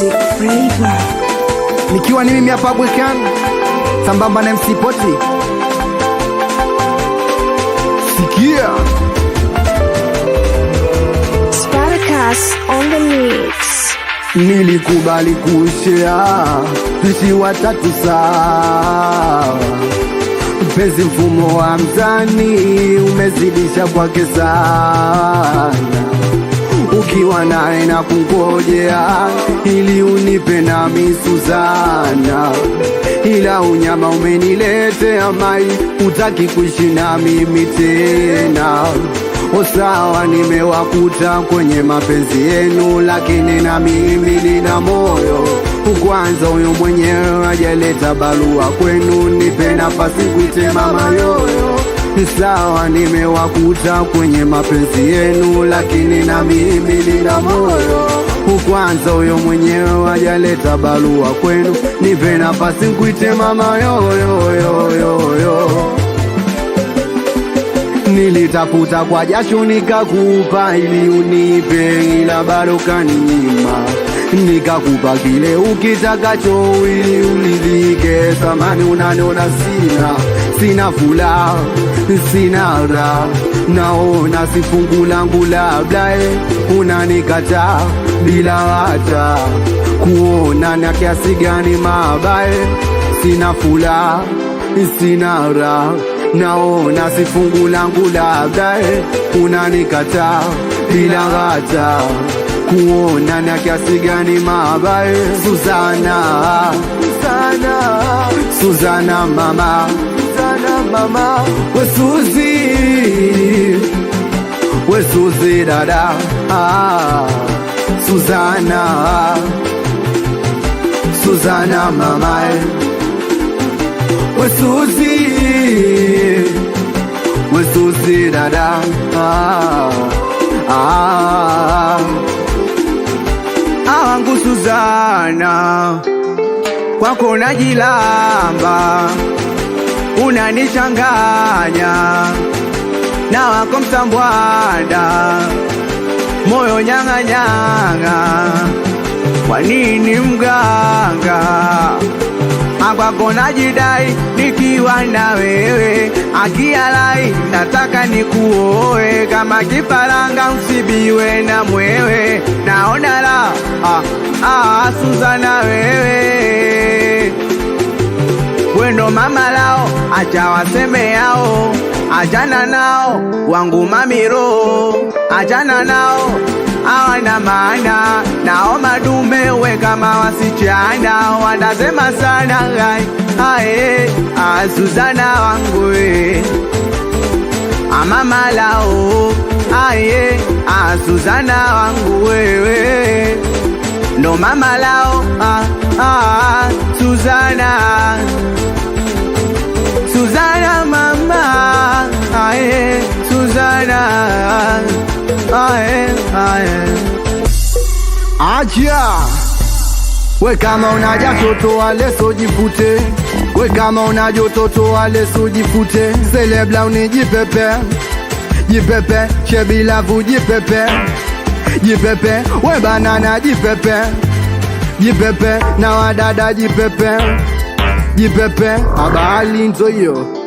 Music Flavor. Nikiwa ni mimi hapa Bwekan sambamba na MC Poti. Sikia Spartacus on the mix. Nilikubali kushare sisi watatu sawa. Mpenzi mfumo wa mzani umezidisha kwake sana. Ukiwa naye na kungojea ili unipe na misuzana, ila unyama umeniletea mai, utaki kuishi na mimi tena. Osawa nimewakuta kwenye mapenzi yenu, lakini na mimi nina moyo. Kwanza huyo mwenyewe hajaleta barua kwenu, nipe nafasi kuite mama yoyo. Sawa nimewakuta kwenye mapenzi yenu, lakini na mimi nina moyo. Kwanza huyo mwenyewe hajaleta barua kwenu, nipe nafasi kuite mama yoyo. Nilitafuta kwa jasho nikakupa ili unipe, ila bado kaninyima. Nikakupa kile ukitakacho ili ulidhike. Samani unaniona sina furaha, sina raha, naona si fungu langu labda unanikata bila hata kuona na kiasi gani mabaya. Sina furaha, sina raha, naona si fungu langu labda unanikata bila hata kuona na kiasi gani mabaya. Suzana mama, we Suzi dada, Suzana mama, we Suzi dada, angu Suzana, kwako najilamba, unanichanganya na wako mtambwada, moyo nyang'anyanga. Kwa nini mganga? Kwako najidai nikiwa na wewe, akialai nataka nikuoe. Kama kifaranga usibiwe na mwewe, naona la Suzana wewe wendo mama lao, acha waseme yao, achana nao wangu mamiro, achana nao hawana maana. Nao madume we kama wasichana wanasema sana Suzana wangu we mama lao Suzana wangu wewe ndo mama lao Suzana mama Suzana acha we kama unaja toto wale sojifute, we kama unajo toto wale sojifute. Celebla unijipepe, jipepe, shebilavu jipepe, jipepe, we banana jipepe, jipepe, na wadada jipepe, jipepe, abali nzo yo.